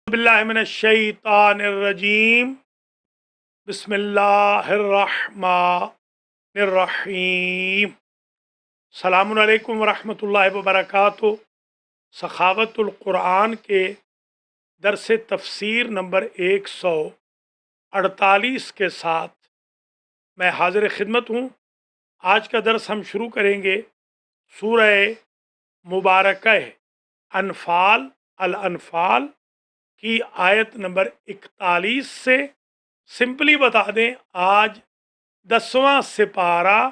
باللہ من الشیطان الرجیم بسم اللہ الرحمن الرحیم السلام علیکم ورحمۃ اللہ وبرکاتہ۔ سخاوت القرآن کے درس تفسیر نمبر 148 کے ساتھ میں حاضر خدمت ہوں۔ آج کا درس ہم شروع کریں گے سورہ مبارکہ انفال الانفال کی آیت نمبر 41 سے۔ سمپلی بتا دیں آج 10واں سپارہ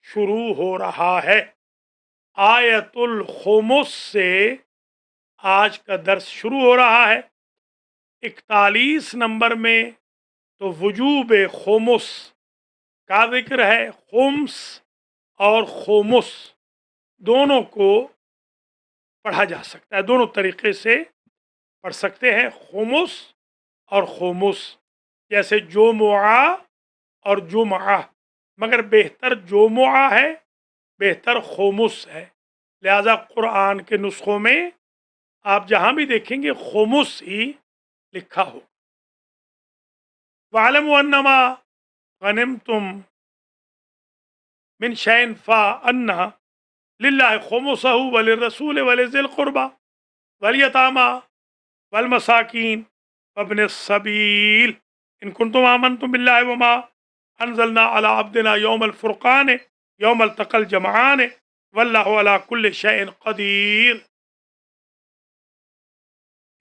شروع ہو رہا ہے۔ آیت الخمس سے آج کا درس شروع ہو رہا ہے۔ 41 نمبر میں تو وجوب خمس کا ذکر ہے۔ خمس اور خمس دونوں کو پڑھا جا سکتا ہے، دونوں طریقے سے پڑھ سکتے ہیں، خمس اور خمس، جیسے جمعہ اور جمعہ، مگر بہتر جمعہ ہے، بہتر خمس ہے۔ لہذا قرآن کے نسخوں میں آپ جہاں بھی دیکھیں گے خمس ہی لکھا ہو۔ وَاعْلَمُوا أَنَّمَا غَنِمْتُم مِّن شَيْءٍ فَأَنَّ لِلَّهِ خُمُسَهُ وَلِلرَّسُولِ وَلِذِي الْقُرْبَىٰ وَالْيَتَامَىٰ والمساکین وابن السبیل ان کنتم آمنتم باللہ وما انزلنا علی عبدنا یوم الفرقان یوم التقى الجمعان واللہ علی کل شیء قدیر۔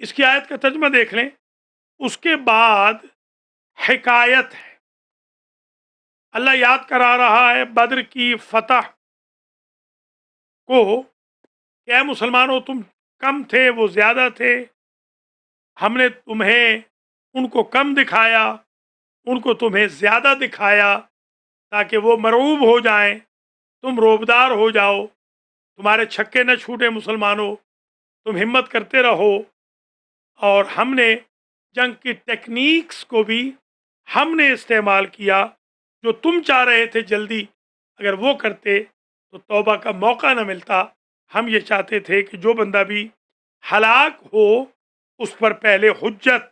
اس کی آیت کا ترجمہ دیکھ لیں۔ اس کے بعد حکایت ہے، اللہ یاد کرا رہا ہے بدر کی فتح کو کہ اے مسلمانوں، تم کم تھے، وہ زیادہ تھے، ہم نے تمہیں ان کو کم دکھایا، ان کو تمہیں زیادہ دکھایا تاکہ وہ مرعوب ہو جائیں، تم روبدار ہو جاؤ، تمہارے چھکے نہ چھوٹے مسلمانوں، تم ہمت کرتے رہو۔ اور ہم نے جنگ کی ٹیکنیکس کو بھی ہم نے استعمال کیا، جو تم چاہ رہے تھے جلدی اگر وہ کرتے تو توبہ کا موقع نہ ملتا۔ ہم یہ چاہتے تھے کہ جو بندہ بھی ہلاک ہو اس پر پہلے حجت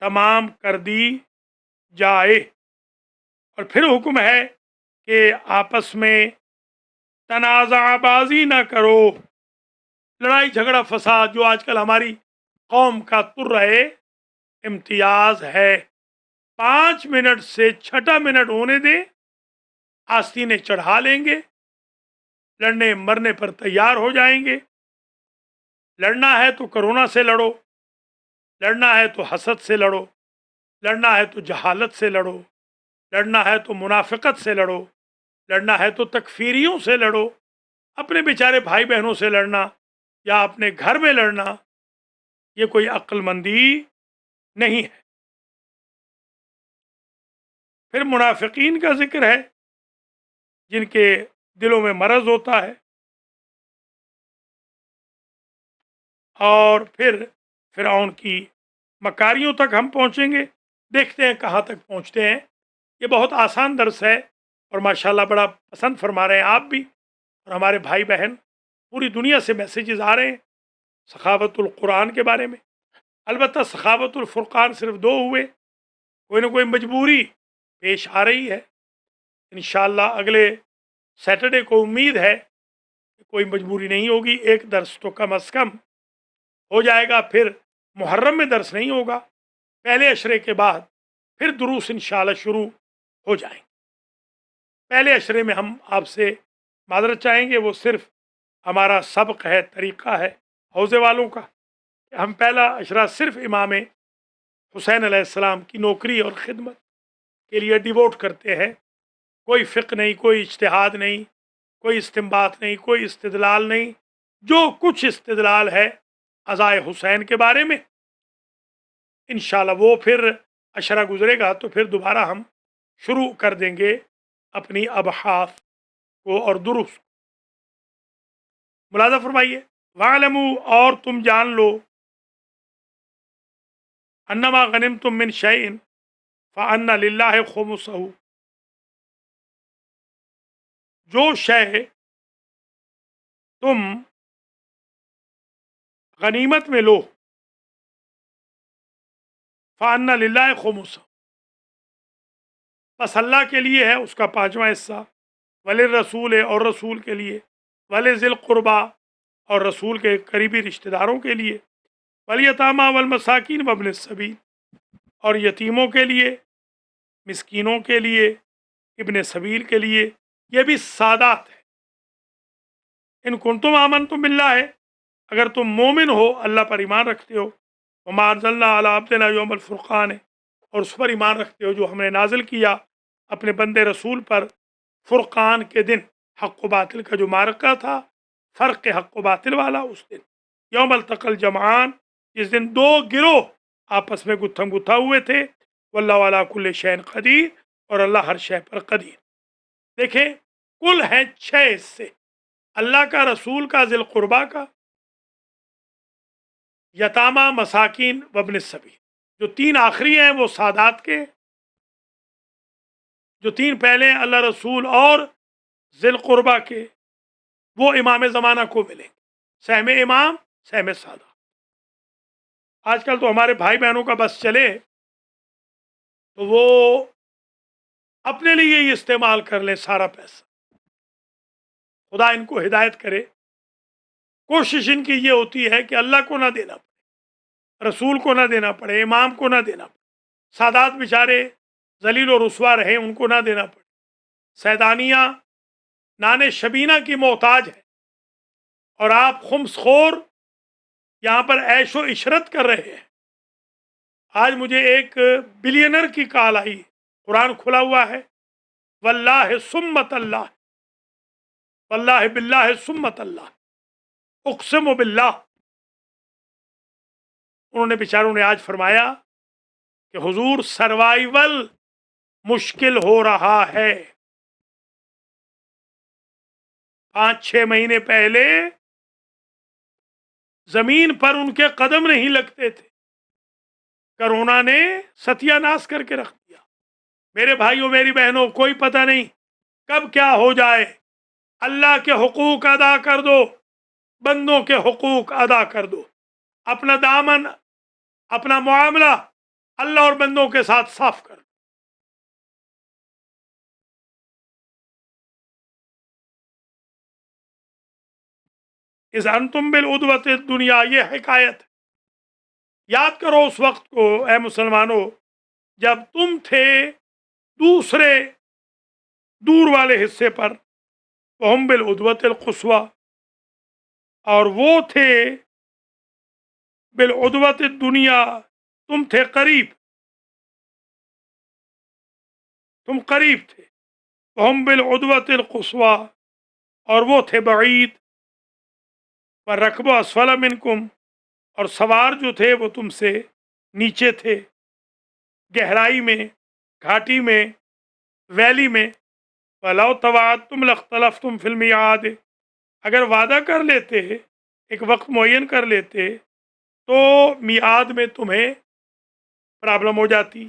تمام کر دی جائے۔ اور پھر حکم ہے کہ آپس میں تنازع بازی نہ کرو، لڑائی جھگڑا فساد جو آج کل ہماری قوم کا ترہے امتیاز ہے۔ 5 منٹ سے 6 منٹ ہونے دیں، آستینیں چڑھا لیں گے، لڑنے مرنے پر تیار ہو جائیں گے۔ لڑنا ہے تو کرونا سے لڑو، لڑنا ہے تو حسد سے لڑو، لڑنا ہے تو جہالت سے لڑو، لڑنا ہے تو منافقت سے لڑو، لڑنا ہے تو تکفیریوں سے لڑو، اپنے بیچارے بھائی بہنوں سے لڑنا یا اپنے گھر میں لڑنا، یہ کوئی عقل مندی نہیں ہے۔ پھر منافقین کا ذکر ہے جن کے دلوں میں مرض ہوتا ہے، اور پھر فرعون کی مکاریوں تک ہم پہنچیں گے، دیکھتے ہیں کہاں تک پہنچتے ہیں۔ یہ بہت آسان درس ہے اور ماشاءاللہ بڑا پسند فرما رہے ہیں آپ بھی، اور ہمارے بھائی بہن پوری دنیا سے میسیجز آ رہے ہیں سخاوت القرآن کے بارے میں۔ البتہ سخاوت الفرقان صرف 2 ہوئے، کوئی نہ کوئی مجبوری پیش آ رہی ہے۔ انشاءاللہ اگلے سیٹرڈے کو امید ہے کہ کوئی مجبوری نہیں ہوگی، ایک درس تو کم از کم ہو جائے گا۔ پھر محرم میں درس نہیں ہوگا، پہلے عشرے کے بعد پھر دروس انشاءاللہ شروع ہو جائیں۔ پہلے عشرے میں ہم آپ سے معذرت چاہیں گے، وہ صرف ہمارا سبق ہے، طریقہ ہے حوزے والوں کا، ہم پہلا عشرہ صرف امام حسین علیہ السلام کی نوکری اور خدمت کے لیے ڈیووٹ کرتے ہیں۔ کوئی فقہ نہیں، کوئی اجتہاد نہیں، کوئی استنباط نہیں، کوئی استدلال نہیں۔ جو کچھ استدلال ہے عزائے حسین کے بارے میں، انشاءاللہ وہ پھر عشرہ گزرے گا تو پھر دوبارہ ہم شروع کر دیں گے اپنی ابحاث کو اور دروس۔ ملاحظہ فرمائیے، وَاعْلَمُوا اور تم جان لو، انما غنمتم من شیء فان للہ خمسہ، جو شے تم غنیمت میں لو فَأَنَّ لِلَّهِ خُمُسَ، بس اللہ کے لیے ہے اس کا پانچواں حصہ، وَلِلرَّسُولِ اور رسول کے لیے، وَلِذِي الْقُرْبَى اور رسول کے قریبی رشتہ داروں کے لیے، وَالْيَتَامَى وَالْمَسَاكِينِ وَابْنِ السَّبِيلِ اور یتیموں کے لیے، مسکینوں کے لیے، ابن سبیل کے لیے، یہ بھی سادات ہے۔ ان کنتم آمنتم باللہ، اگر تم مومن ہو، اللہ پر ایمان رکھتے ہو، وما انزلنا علی عبدنا یوم الفرقان، اور اس پر ایمان رکھتے ہو جو ہم نے نازل کیا اپنے بندے رسول پر فرقان کے دن، حق و باطل کا جو معرکہ تھا، فرق حق و باطل والا، اس دن یوم التقى الجمعان، جس دن دو گروہ آپس میں گتھم گتھا ہوئے تھے، واللہ علی کل شیء قدیر، اور اللہ ہر شے پر قدیر۔ دیکھیں کل ہیں 6 حصے، اللہ کا، رسول کا، ذی القربہ کا، یتامہ، مساکین، وابن السبیل۔ جو 3 آخری ہیں وہ سادات کے، جو 3 پہلے ہیں اللہ، رسول اور ذی القربہ کے، وہ امام زمانہ کو ملیں گے، سہم امام، سہم سادہ۔ آج کل تو ہمارے بھائی بہنوں کا بس چلے تو وہ اپنے لیے ہی استعمال کر لیں سارا پیسہ، خدا ان کو ہدایت کرے۔ کوشش ان کی یہ ہوتی ہے کہ اللہ کو نہ دینا پڑے، رسول کو نہ دینا پڑے، امام کو نہ دینا پڑے، سادات بیچارے ذلیل و رسوا رہے، ان کو نہ دینا پڑے۔ سیدانیہ نان شبینہ کی محتاج ہے، اور آپ خمس خور یہاں پر عیش و عشرت کر رہے ہیں۔ آج مجھے ایک بلینر کی کال آئی، قرآن کھلا ہوا ہے، واللہ سمت اللہ، واللہ باللہ سمت اللہ، اقسم باللہ۔ انہوں نے بیچاروں نے آج فرمایا کہ حضور سروائیول مشکل ہو رہا ہے۔ 5-6 مہینے پہلے زمین پر ان کے قدم نہیں لگتے تھے، کرونا نے ستیہ ناش کر کے رکھ دیا۔ میرے بھائیوں، میری بہنوں، کوئی پتہ نہیں کب کیا ہو جائے۔ اللہ کے حقوق ادا کر دو، بندوں کے حقوق ادا کر دو، اپنا دامن، اپنا معاملہ اللہ اور بندوں کے ساتھ صاف کر دو۔ اذ انتم بالعدوۃ الدنیا، یہ حکایت ہے۔ یاد کرو اس وقت کو اے مسلمانوں جب تم تھے دوسرے دور والے حصے پر، وہم بالعدوۃ القصویٰ، اور وہ تھے بالعدوۃ الدنیا، تم تھے قریب، تم قریب تھے، وہم بالعدوۃ القصویٰ، اور وہ تھے بعید، والرکب اسفل منکم، اور سوار جو تھے وہ تم سے نیچے تھے، گہرائی میں، گھاٹی میں، ویلی میں۔ وَلَوْ تَوَعَدتُّمْ لَاخْتَلَفْتُمْ فِي الْمِيعَادِ، اگر وعدہ کر لیتے، ایک وقت معین کر لیتے، تو میعاد میں تمہیں پرابلم ہو جاتی۔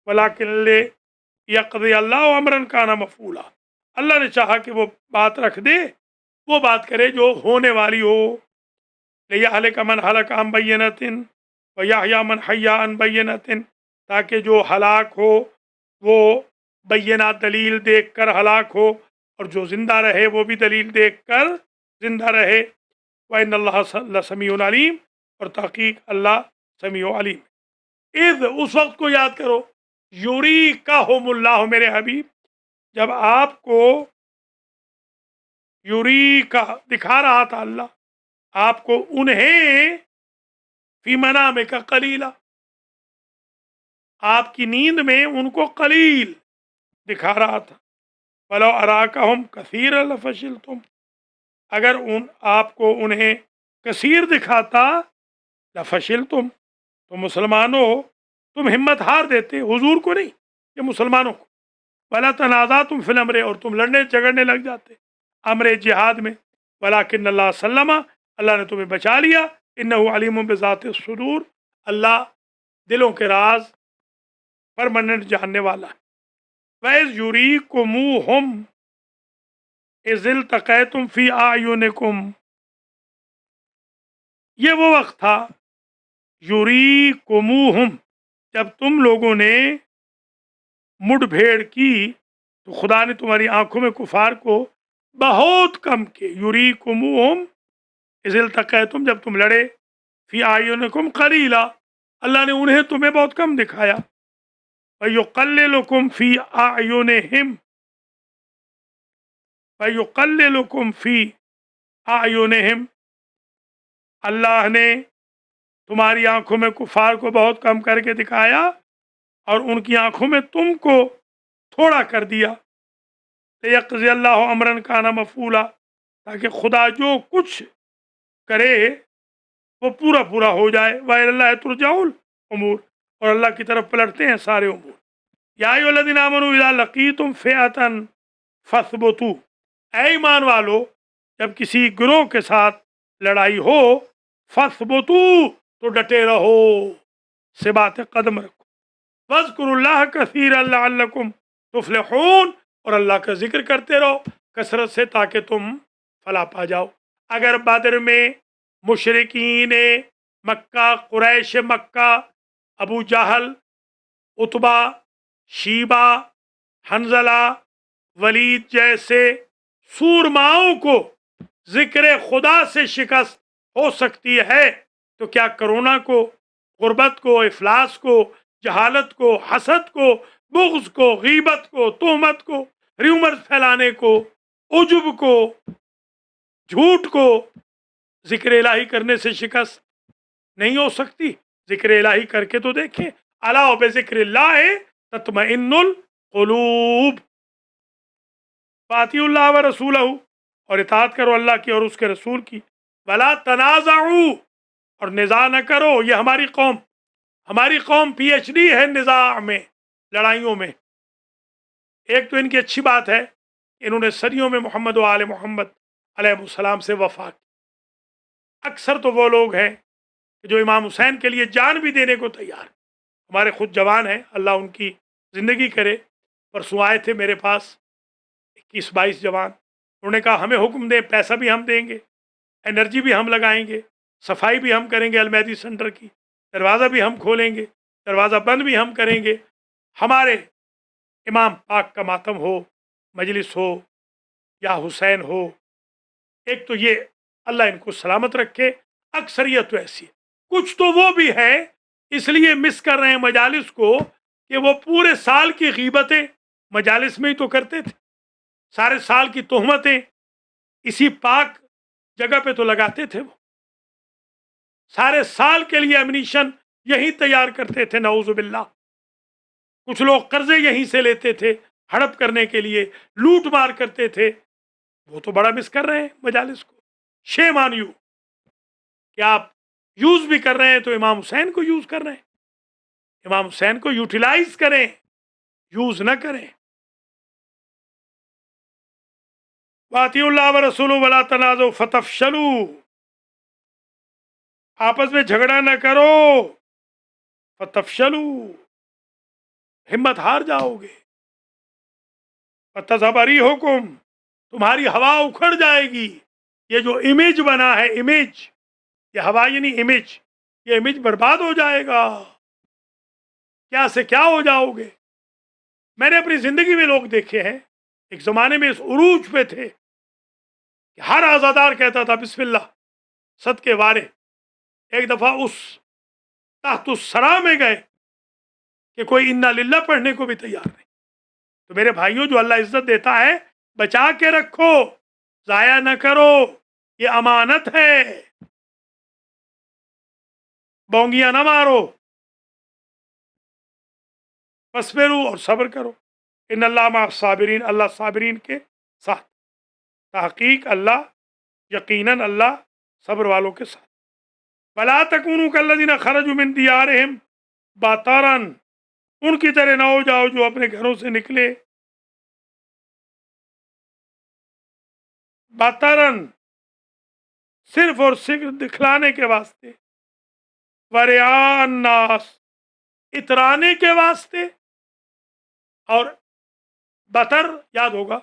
وَلَكِنْ لِيَقْضِيَ اللَّهُ أَمْرًا كَانَ مَفْعُولًا، اللہ نے چاہا کہ وہ بات رکھ دے، وہ بات کرے جو ہونے والی ہو۔ لِيَهْلِكَ مَنْ هَلَكَ عَنْ بَيِّنَةٍ وَيَحْيَىٰ مَنْ حَيَّىٰ عَنْ بَيِّنَةٍ، تاکہ جو ہلاک ہو وہ بینات دلیل دیکھ کر ہلاک ہو، اور جو زندہ رہے وہ بھی دلیل دیکھ کر زندہ رہے۔ وَإِنَّ اللَّهَ لَسَمِيعٌ عَلِيمٌ، اور تحقیق اللہ سمیع و علیم۔ اذ، اس وقت کو یاد کرو، یُریکَہُمُ اللہ، میرے حبیب، جب آپ کو یُریکا دکھا رہا تھا اللہ، آپ کو انہیں فی منامک قلیلا، آپ کی نیند میں ان کو قلیل دکھا رہا تھا۔ وَلَوْ أَرَاكَهُمْ كَثِيرًا لَفَشِلْتُمْ، اگر آپ کو انہیں کثیر دکھاتا، لفشلتم، تو مسلمانوں تم ہمت ہار دیتے، حضور کو نہیں، یہ مسلمانوں کو۔ ولا تنازعتم فی الامر، اور تم لڑنے جھگڑنے لگ جاتے امر جہاد میں۔ ولکن اللہ سلم، اللہ نے تمہیں بچا لیا۔ انہ علیم بذات الصدور، اللہ دلوں کے راز پرماننٹ جاننے والا ہے۔ وَإِذْ يُرِيكُمُوهُمْ إِذِ الْتَقَيْتُمْ فِي أَعْيُنِكُمْ، یہ وہ وقت تھا، یُریکُمُوہم، جب تم لوگوں نے مڈ بھیڑ کی تو خدا نے تمہاری آنکھوں میں کفار کو بہت کم کیے. یریکموہم اذ التقیتم، جب تم لڑے، فی اعینکم قلیلا، اللہ نے انہیں تمہیں بہت کم دکھایا. ویقللکم فی اعینہم، ویقللکم فی اعینہم، اللہ نے تمہاری آنکھوں میں کفار کو بہت کم کر کے دکھایا اور ان کی آنکھوں میں تم کو تھوڑا کر دیا. لیقضی اللہ امرا کان مفعولا، تاکہ خدا جو کچھ کرے وہ پورا پورا ہو جائے. وَإِلَى اللَّهِ تُرْجَعُ الْأُمُورُ، اور اللہ کی طرف پلٹتے ہیں سارے امور. یا ایھا الذین آمنوا اذا لقیتم فئۃ فاثبتوا، اے ایمان والو جب کسی گروہ کے ساتھ لڑائی ہو، فاثبتوا تو ڈٹے رہو، ثبات قدم رکھو. واذکروا اللہ کثیرا لعلکم تفلحون، اور اللہ کا ذکر کرتے رہو کثرت سے تاکہ تم فلاح پا جاؤ. اگر بدر میں مشرکین مکہ، قریش مکہ، ابو جہل، عتبہ، شیبہ، حنظلہ، ولید جیسے سورماؤں کو ذکر خدا سے شکست ہو سکتی ہے تو کیا کرونا کو، غربت کو، افلاس کو، جہالت کو، حسد کو، بغض کو، غیبت کو، تہمت کو، ریومر پھیلانے کو، عجب کو، جھوٹ کو ذکر الہی کرنے سے شکست نہیں ہو سکتی؟ ذکر الہی کر کے تو دیکھیں. الا بذکر اللہ تطمئن القلوب. فاطیعوا اللہ ورسولہ، اور اطاعت کرو اللہ کی اور اس کے رسول کی. ولا تنازعوا، اور نزاع نہ کرو. یہ ہماری قوم پی ایچ ڈی ہے نزاع میں، لڑائیوں میں. ایک تو ان کی اچھی بات ہے، انہوں نے صدیوں میں محمد و آل محمد علیہ السلام سے وفا کی. اکثر تو وہ لوگ ہیں جو امام حسین کے لیے جان بھی دینے کو تیار. ہمارے خود جوان ہیں، اللہ ان کی زندگی کرے. پرسوں آئے تھے میرے پاس 21-22 جوان. انہوں نے کہا ہمیں حکم دیں، پیسہ بھی ہم دیں گے، انرجی بھی ہم لگائیں گے، صفائی بھی ہم کریں گے المہدی سینٹر کی، دروازہ بھی ہم کھولیں گے، دروازہ بند بھی ہم کریں گے. ہمارے امام پاک کا ماتم ہو، مجلس ہو یا حسین ہو. ایک تو یہ اللہ ان کو سلامت رکھے. اکثریت تو ایسی ہے. کچھ تو وہ بھی ہے اس لیے مس کر رہے ہیں مجالس کو کہ وہ پورے سال کی غیبتیں مجالس میں ہی تو کرتے تھے، سارے سال کی تہمتیں اسی پاک جگہ پہ تو لگاتے تھے. وہ سارے سال کے لیے امنیشن یہی تیار کرتے تھے. نعوذ باللہ. کچھ لوگ قرضے یہیں سے لیتے تھے ہڑپ کرنے کے لیے، لوٹ مار کرتے تھے. وہ تو بڑا مس کر رہے ہیں مجالس کو. شیم آن یو کہ آپ یوز بھی کر رہے ہیں تو امام حسین کو یوز کر رہے ہیں. امام حسین کو یوٹیلائز کریں، یوز نہ کریں. وَأَطِیعُوا اللَّهَ وَرَسُولَهُ وَلَا تَنَازَعُوا فَتَفْشَلُوا، آپس میں جھگڑا نہ کرو. فَتَفْشَلُوا، ہمت ہار جاؤ گے. وَتَذْهَبَ رِیحُکُم، تمہاری ہوا اکھڑ جائے گی. یہ جو امیج بنا ہے، امیج، یہ ہوا یعنی امیج، یہ امیج برباد ہو جائے گا. کیا سے کیا ہو جاؤ گے. میں نے اپنی زندگی میں لوگ دیکھے ہیں، ایک زمانے میں اس عروج پہ تھے کہ ہر عزادار کہتا تھا بسم اللہ صدقے وارے. ایک دفعہ اس تحت السرا میں گئے کہ کوئی انا للہ پڑھنے کو بھی تیار نہیں. تو میرے بھائیوں، جو اللہ عزت دیتا ہے بچا کے رکھو، ضائع نہ کرو، یہ امانت ہے. بونگیاں نہ مارو. فاصبروا، اور صبر کرو. ان اللہ مع الصابرین، اللہ صابرین کے ساتھ. تحقیق اللہ، یقیناً اللہ صبر والوں کے ساتھ. ولا تکونوا کالذین خرجوا من دیارہم بطرا، ان کی طرح نہ ہو جاؤ جو اپنے گھروں سے نکلے بطرن، صرف اور صرف دکھلانے کے واسطے، ورعاء الناس، اترانے کے واسطے. اور بطر یاد ہوگا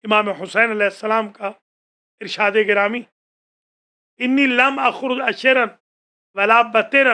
امام حسین علیہ السلام کا ارشاد گرامی، انی لم اخرج اشرا ولا بطرا،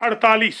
48,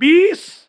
20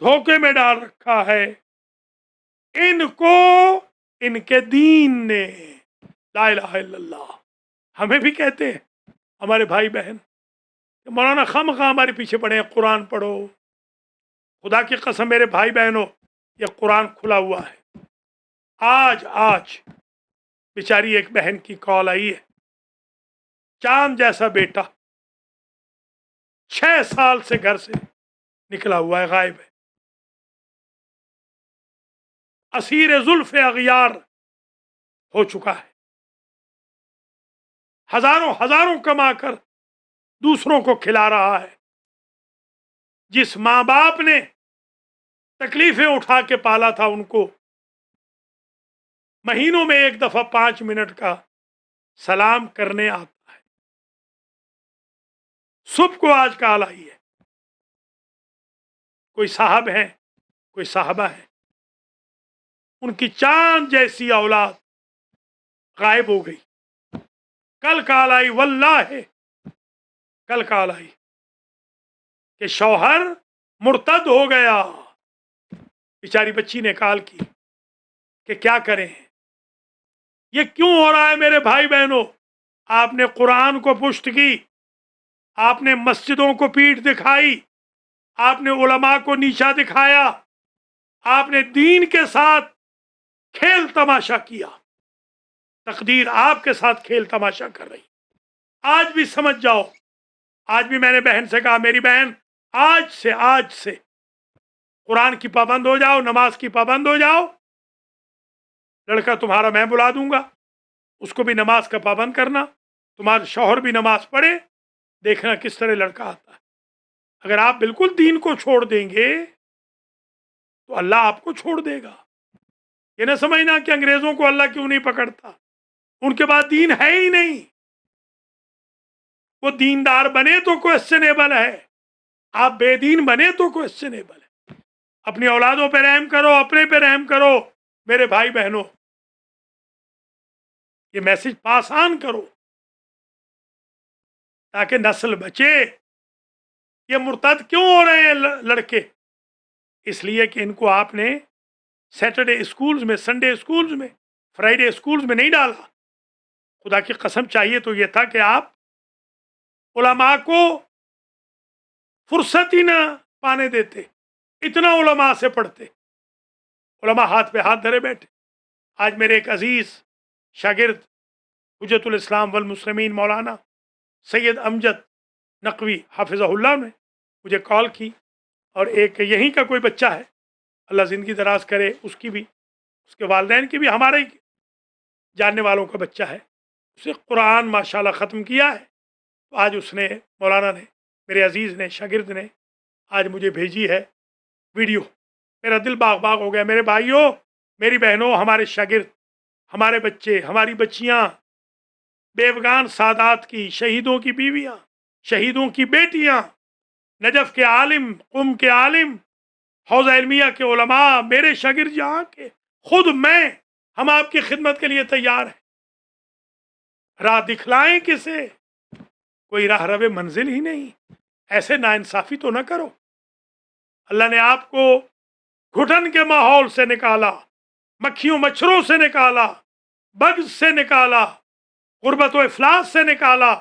دھوکے میں ڈال رکھا ہے ان کو ان کے دین نے. لا الہ الا اللہ. ہمیں بھی کہتے ہیں ہمارے بھائی بہن کہ مولانا خواہ ہمارے پیچھے پڑے ہیں قرآن پڑھو. خدا کی قسم میرے بھائی بہنوں، یہ قرآن کھلا ہوا ہے. آج بیچاری ایک بہن کی کال آئی ہے، چاند جیسا بیٹا 6 سال سے گھر سے نکلا ہوا ہے، غائب ہے، اسیر زلف اغیار ہو چکا ہے، ہزاروں کما کر دوسروں کو کھلا رہا ہے. جس ماں باپ نے تکلیفیں اٹھا کے پالا تھا ان کو مہینوں میں ایک دفعہ 5 منٹ کا سلام کرنے آتا ہے، صبح کو آج کال آئی ہے. کوئی صاحب ہیں، کوئی صاحبہ ہیں، ان کی چاند جیسی اولاد غائب ہو گئی. کل کال آئی، واللہ کل کال آئی کہ شوہر مرتد ہو گیا. بیچاری بچی نے کال کی کہ کیا کریں، یہ کیوں ہو رہا ہے میرے بھائی بہنوں؟ آپ نے قرآن کو پشت کی، آپ نے مسجدوں کو پیٹھ دکھائی، آپ نے علماء کو نیچا دکھایا، آپ نے دین کے ساتھ کھیل تماشا کیا. تقدیر آپ کے ساتھ کھیل تماشا کر رہی. آج بھی سمجھ جاؤ. آج بھی میں نے بہن سے کہا، میری بہن آج سے قرآن کی پابند ہو جاؤ، نماز کی پابند ہو جاؤ. لڑکا تمہارا میں بلا دوں گا، اس کو بھی نماز کا پابند کرنا، تمہارا شوہر بھی نماز پڑھے، دیکھنا کس طرح لڑکا آتا ہے. اگر آپ بالکل دین کو چھوڑ دیں گے تو اللہ آپ کو چھوڑ دے گا. یہ نہ سمجھنا کہ انگریزوں کو اللہ کیوں نہیں پکڑتا، ان کے بعد دین ہے ہی نہیں. وہ دیندار بنے تو کوشچنیبل ہے، آپ بے دین بنے تو کوشچنیبل ہے. اپنی اولادوں پہ رحم کرو، اپنے پہ رحم کرو میرے بھائی بہنوں. یہ میسج پاس آن کرو تاکہ نسل بچے. یہ مرتد کیوں ہو رہے ہیں لڑکے؟ اس لیے کہ ان کو آپ نے سیٹرڈے اسکولز میں، سنڈے اسکولز میں، فرائیڈے اسکولز میں نہیں ڈالا. خدا کی قسم چاہیے تو یہ تھا کہ آپ علماء کو فرصت ہی نہ پانے دیتے، اتنا علماء سے پڑھتے. علماء ہاتھ پہ ہاتھ دھرے بیٹھے. آج میرے ایک عزیز شاگرد حجت الاسلام والمسلمین مولانا سید امجد نقوی حافظہ اللہ نے مجھے کال کی، اور ایک یہیں کا کوئی بچہ ہے، اللہ زندگی دراز کرے، اس کی بھی، اس کے والدین کی بھی، ہمارے ہی جاننے والوں کا بچہ ہے. اسے قرآن ماشاءاللہ ختم کیا ہے. تو آج اس نے، مولانا نے، میرے عزیز نے، شاگرد نے آج مجھے بھیجی ہے ویڈیو. میرا دل باغ باغ ہو گیا. میرے بھائیوں، میری بہنوں، ہمارے شاگرد، ہمارے بچے، ہماری بچیاں، بیوگان سادات کی، شہیدوں کی بیویاں، شہیدوں کی بیٹیاں، نجف کے عالم، قم کے عالم، حوزہ علمیہ کے علماء، میرے شاگرد جہاں کے، خود میں، ہم آپ کی خدمت کے لیے تیار ہیں. راہ دکھلائیں کسے؟ کوئی راہ رو منزل ہی نہیں. ایسے ناانصافی تو نہ کرو. اللہ نے آپ کو گھٹن کے ماحول سے نکالا، مکھیوں مچھروں سے نکالا، بگز سے نکالا، غربت و افلاس سے نکالا،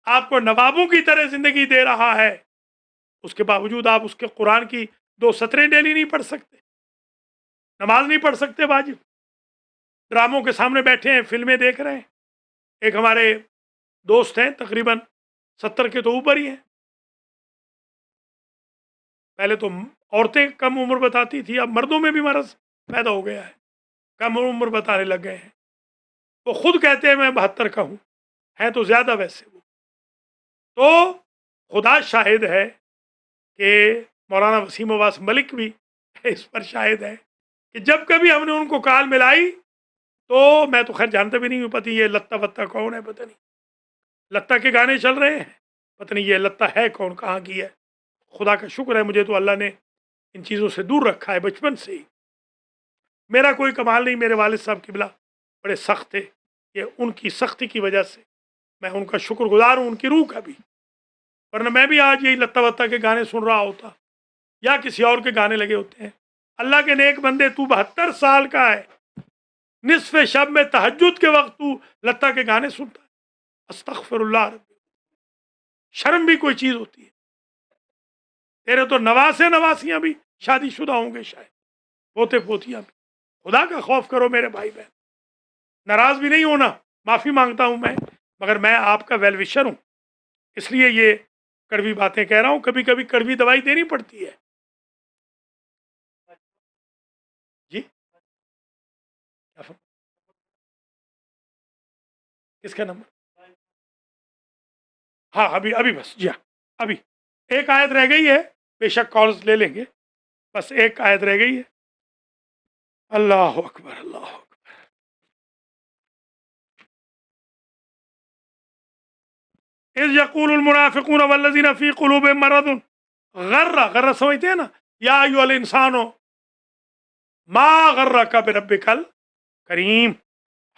آپ کو نوابوں کی طرح زندگی دے رہا ہے. اس کے باوجود آپ اس کے قرآن کی 2 سطریں ڈیلی نہیں پڑھ سکتے، نماز نہیں پڑھ سکتے واجب، ڈراموں کے سامنے بیٹھے ہیں، فلمیں دیکھ رہے ہیں. ایک ہمارے دوست ہیں، تقریباً 70 کے تو اوپر ہی ہیں. پہلے تو عورتیں کم عمر بتاتی تھی، اب مردوں میں بھی مرض پیدا ہو گیا ہے، کم عمر بتانے لگ گئے ہیں. وہ خود کہتے ہیں میں 72 کا ہوں، ہیں تو زیادہ ویسے وہ. تو خدا شاہد ہے کہ مولانا وسیم عباس ملک بھی اس پر شاہد ہے کہ جب کبھی ہم نے ان کو کال ملائی تو میں تو خیر جانتا بھی نہیں ہوں، پتہ یہ لتا وتا کون ہے، پتہ نہیں لتا کے گانے چل رہے ہیں، پتہ نہیں یہ لتا ہے کون، کہاں کی ہے. خدا کا شکر ہے مجھے تو اللہ نے ان چیزوں سے دور رکھا ہے بچپن سے ہی. میرا کوئی کمال نہیں. میرے والد صاحب قبلہ بڑے سخت تھے، یہ ان کی سختی کی وجہ سے میں ان کا شکر گزار ہوں، ان کی روح کا بھی، ورنہ میں بھی آج یہی لتا وتا کے گانے سن رہا ہوتا. یا کسی اور کے گانے لگے ہوتے ہیں. اللہ کے نیک بندے، تو 72 سال کا ہے، نصف شب میں تہجد کے وقت تو لتا کے گانے سنتا ہے. استغفر اللہ رب، شرم بھی کوئی چیز ہوتی ہے. تیرے تو نواسے نواسیاں بھی شادی شدہ ہوں گے شاید، پوتے پوتیاں بھی. خدا کا خوف کرو میرے بھائی بہن. ناراض بھی نہیں ہونا، معافی مانگتا ہوں میں، مگر میں آپ کا ویل وشر ہوں، اس لیے یہ کڑوی باتیں کہہ رہا ہوں. کبھی کبھی کڑوی دوائی دینی پڑتی ہے. جی کس کا نمبر؟ ہاں ابھی ابھی بس، جی ہاں ابھی ایک آیت رہ گئی ہے، بے شک کالز لے لیں گے، بس ایک آیت رہ گئی ہے. اللہ اکبر اللہ اکبر. اذ یقول المنافقون والذین فی قلوبہم مرض، غرہ سمجھتے ہیں نا، یا ایھا الانسان ما غرک بربک الکریم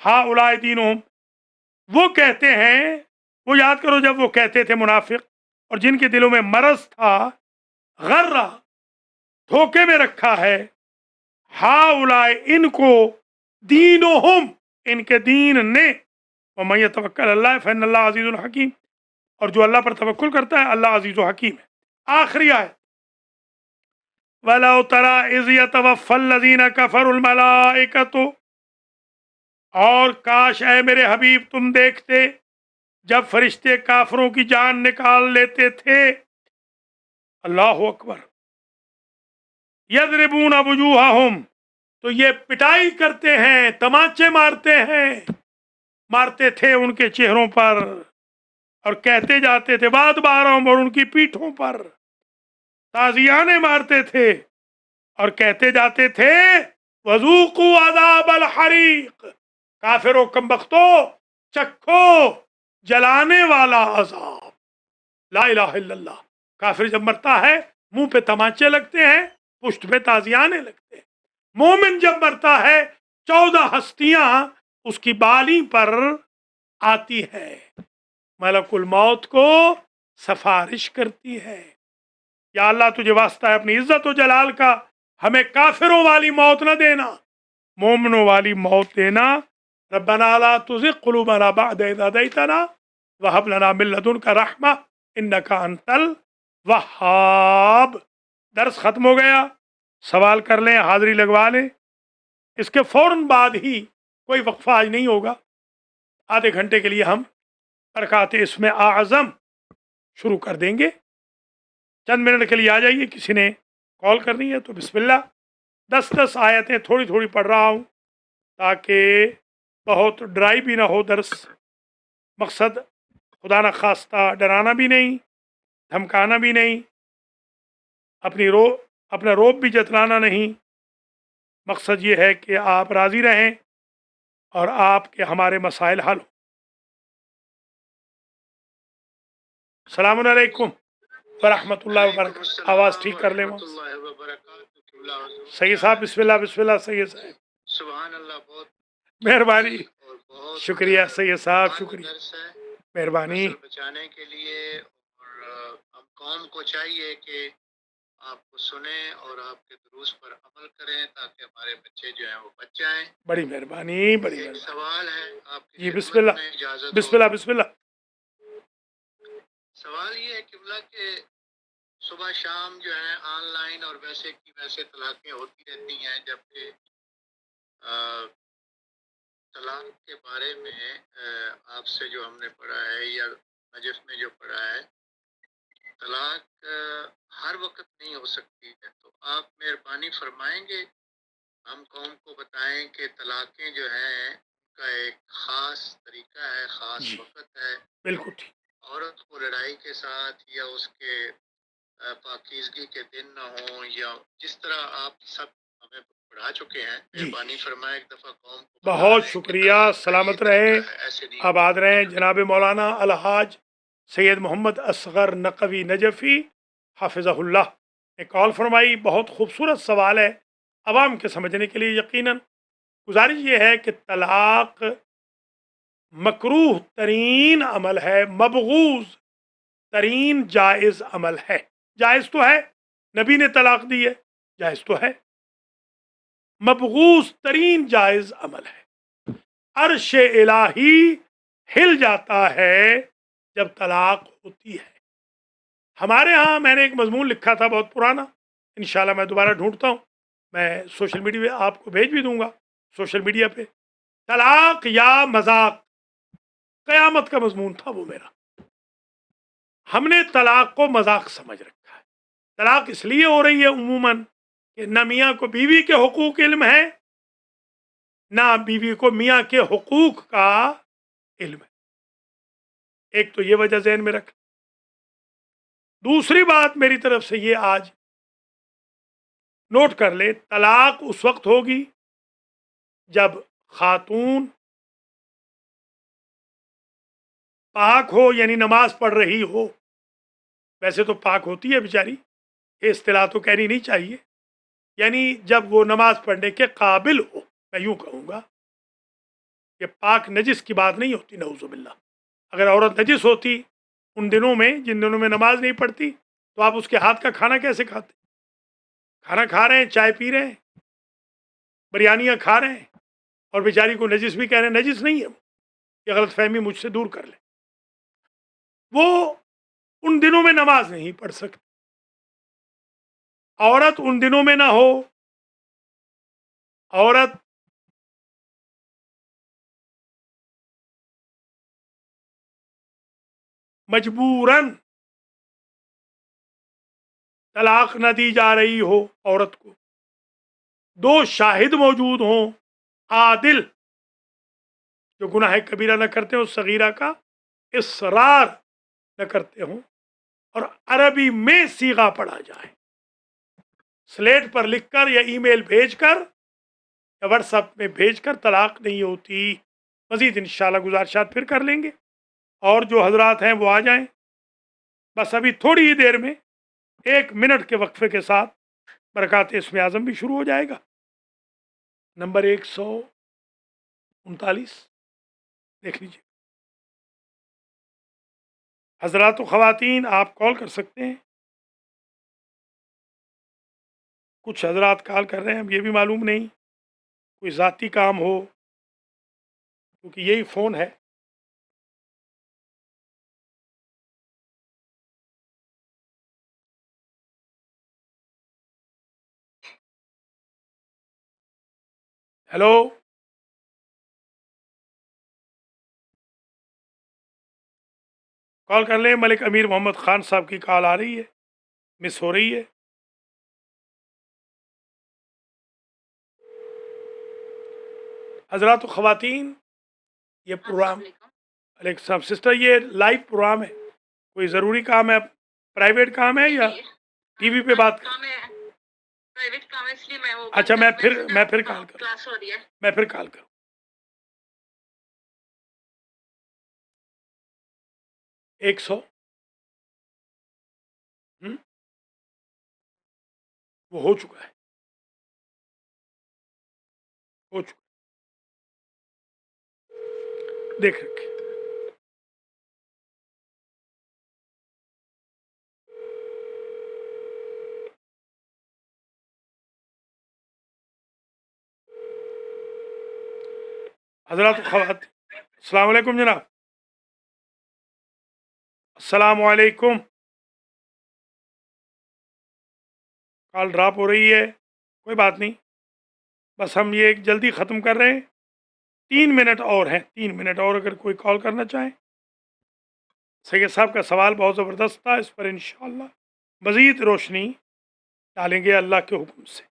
ہؤلاء دینہم. وہ کہتے ہیں، وہ یاد کرو جب وہ کہتے تھے منافق، اور جن کے دلوں میں مرض تھا، غرہ دھوکے میں رکھا ہے، ہؤلاء ان کو، دینہم ان کے دین نے، ومن یتوکل علی اللہ فإن اللہ عزیز الحکیم، اور جو اللہ پر توکل کرتا ہے اللہ عزیز و حکیم ہے. آخری آیت، وَلَوْ تَرَىٰ إِذْ يَتَوَفَّى الَّذِينَ كَفَرُوا الْمَلَائِكَةُ، اور کاش اے میرے حبیب تم دیکھتے جب فرشتے کافروں کی جان نکال لیتے تھے. اللہ اکبر. یضربون وجوہہم، تو یہ پٹائی کرتے ہیں، تماچے مارتے ہیں، مارتے تھے ان کے چہروں پر، اور کہتے جاتے تھے بعد بارہم، اور ان کی پیٹھوں پر تازیانے مارتے تھے، اور کہتے جاتے تھے وذوقوا عذاب الحریق، کافروں کمبختو چکھو جلانے والا عذاب. لا الہ الا اللہ. کافر جب مرتا ہے منہ پہ تماچے لگتے ہیں، پشت پہ تازیانے لگتے ہیں. مومن جب مرتا ہے 14 ہستیاں اس کی بالی پر آتی ہے، ملک الموت کو سفارش کرتی ہے. یا اللہ تجھے واسطہ ہے اپنی عزت و جلال کا، ہمیں کافروں والی موت نہ دینا، مومنوں والی موت دینا. ربنا لا تزغ قلوبنا بعد اذ ہدیتنا وہب لنا من لدنک رحمہ انک انت الوہاب. درس ختم ہو گیا، سوال کر لیں، حاضری لگوا لیں. اس کے فوراً بعد ہی کوئی وقفہ آج نہیں ہوگا، آدھے گھنٹے کے لیے ہم رکعت اسم اعظم شروع کر دیں گے. چند منٹ کے لیے آ جائیے. کسی نے کال کرنی ہے تو بسم اللہ. 10 آیتیں تھوڑی تھوڑی پڑھ رہا ہوں تاکہ بہت ڈرائی بھی نہ ہو درس. مقصد خدا نہ خواستہ ڈرانا بھی نہیں، دھمکانا بھی نہیں، اپنا روب بھی جتلانا نہیں. مقصد یہ ہے کہ آپ راضی رہیں اور آپ کے ہمارے مسائل حل ہوں. السلام علیکم ورحمۃ اللہ وبرکاتہ. آواز ٹھیک کر لیں. سید صاحب بسم اللہ بسم اللہ. سید صاحب سبحان اللہ، بہت مہربانی، اور بہت شکریہ سید صاحب، شکریہ، درس ہے مہربانی. نسل بچانے کے لیے. اور ہم قوم کو چاہیے کہ آپ کو سنیں اور آپ کے دروس پر عمل کریں تاکہ ہمارے بچے جو ہیں وہ بچ جائیں. بڑی مہربانی، بڑی ایک مہربانی. سوال ہے آپ کی جی بسم خدمت اللہ میں، اجازت بسم ہو اللہ تو. بسم اللہ. سوال یہ ہے قبلہ کہ صبح شام جو ہے آن لائن اور ویسے کی ویسے طلاقیں ہوتی رہتی ہیں، جبکہ طلاق کے بارے میں آپ سے جو ہم نے پڑھا ہے یا نجف میں جو پڑھا ہے، طلاق ہر وقت نہیں ہو سکتی ہے. تو آپ مہربانی فرمائیں گے ہم قوم کو بتائیں کہ طلاقیں جو ہیں ان کا ایک خاص طریقہ ہے، خاص جی وقت ہے. بالکل ٹھیک. عورت کو لڑائی کے ساتھ یا اس کے پاکیزگی کے دن نہ ہوں، یا جس طرح آپ سب ہمیں پڑھا چکے ہیں، جی مہربانی فرمائے ایک دفعہ قوم کو بتا بہت دیں کہ شکریہ. طلاق کا یہ سلامت رہیں، طریقہ ہے، ایسے نہیں آباد رہیں. ہونا جناب مولانا الحاج سید محمد اصغر نقوی نجفی حافظہ اللہ نے کال فرمائی. بہت خوبصورت سوال ہے عوام کے سمجھنے کے لیے. یقیناً گزارش یہ ہے کہ طلاق مکروہ ترین عمل ہے، مبغوض ترین جائز عمل ہے. جائز تو ہے نبی نے طلاق دی ہے، جائز تو ہے، مبغوض ترین جائز عمل ہے۔ عرش الہی ہل جاتا ہے جب طلاق ہوتی ہے۔ ہمارے ہاں میں نے ایک مضمون لکھا تھا بہت پرانا، انشاءاللہ میں دوبارہ ڈھونڈتا ہوں، میں سوشل میڈیا پہ آپ کو بھیج بھی دوں گا، سوشل میڈیا پہ، طلاق یا مذاق، قیامت کا مضمون تھا وہ میرا۔ ہم نے طلاق کو مذاق سمجھ رکھا ہے۔ طلاق اس لیے ہو رہی ہے عموماً کہ نہ میاں کو بیوی کے حقوق علم ہے، نہ بیوی کو میاں کے حقوق کا علم ہے۔ ایک تو یہ وجہ ذہن میں رکھ۔ دوسری بات میری طرف سے یہ آج نوٹ کر لے، طلاق اس وقت ہوگی جب خاتون پاک ہو، یعنی نماز پڑھ رہی ہو۔ ویسے تو پاک ہوتی ہے بیچاری، یہ اصطلاح تو کہنی نہیں چاہیے، یعنی جب وہ نماز پڑھنے کے قابل ہو، میں یوں کہوں گا کہ پاک نجس کی بات نہیں ہوتی، نعوذ باللہ۔ اگر عورت نجس ہوتی ان دنوں میں جن دنوں میں نماز نہیں پڑھتی، تو آپ اس کے ہاتھ کا کھانا کیسے کھاتے؟ کھانا کھا رہے ہیں، چائے پی رہے ہیں، بریانیاں کھا رہے ہیں، اور بیچاری کو نجس بھی کہہ رہے ہیں۔ نجس نہیں ہے وہ، یہ غلط فہمی مجھ سے دور کر لیں۔ وہ ان دنوں میں نماز نہیں پڑھ سکتی۔ عورت ان دنوں میں نہ ہو، عورت مجبوراً طلاق نہ دی جا رہی ہو، عورت کو دو شاہد موجود ہوں عادل، جو گناہ کبیرہ نہ کرتے ہوں، صغیرہ کا اصرار نہ کرتے ہوں، اور عربی میں صیغہ پڑھا جائے، سلیٹ پر لکھ کر یا ای میل بھیج کر یا واٹس ایپ میں بھیج کر طلاق نہیں ہوتی۔ مزید انشاءاللہ گزارشات پھر کر لیں گے، اور جو حضرات ہیں وہ آ جائیں۔ بس ابھی تھوڑی ہی دیر میں 1 منٹ کے وقفے کے ساتھ برکات اسم اعظم بھی شروع ہو جائے گا۔ نمبر 139 دیکھ لیجیے۔ حضرات و خواتین آپ کال کر سکتے ہیں، کچھ حضرات کال کر رہے ہیں، اب یہ بھی معلوم نہیں کوئی ذاتی کام ہو، کیونکہ یہی فون ہے۔ ہیلو، کال کر لیں، ملک امیر محمد خان صاحب کی کال آ رہی ہے، مس ہو رہی ہے۔ حضرات و خواتین، یہ پروگرام، علیکم السلام سسٹر، یہ لائیو پروگرام ہے، کوئی ضروری کام ہے، پرائیویٹ کام ہے یا ٹی وی پہ بات کر؟ اچھا، میں پھر کال کروں، میں پھر کال کروں۔ 100 وہ ہو چکا ہے، ہو چکا، دیکھ رکھے۔ حضرات و خواتین، السلام علیکم جناب، السلام علیکم۔ کال ڈراپ ہو رہی ہے، کوئی بات نہیں، بس ہم یہ جلدی ختم کر رہے ہیں، 3 منٹ اور ہیں، 3 منٹ اور اگر کوئی کال کرنا چاہیں۔ سید صاحب کا سوال بہت زبردست تھا، اس پر انشاءاللہ مزید روشنی ڈالیں گے اللہ کے حکم سے۔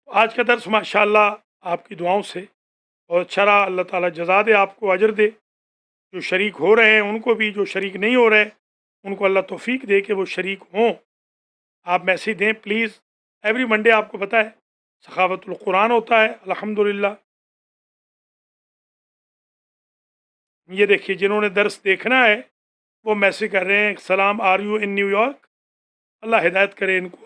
آج کا درس ماشاءاللہ آپ کی دعاؤں سے بہت اچھا رہا، اللہ تعالیٰ جزا دے، آپ کو اجر دے، جو شریک ہو رہے ہیں ان کو بھی، جو شریک نہیں ہو رہے ان کو اللہ توفیق دے کہ وہ شریک ہوں۔ آپ میسیج دیں پلیز، ایوری منڈے آپ کو پتہ ہے سخاوت القرآن ہوتا ہے، الحمدللہ۔ یہ دیکھیے جنہوں نے درس دیکھنا ہے وہ میسیج کر رہے ہیں، سلام، are you in New York? اللہ ہدایت کرے ان کو۔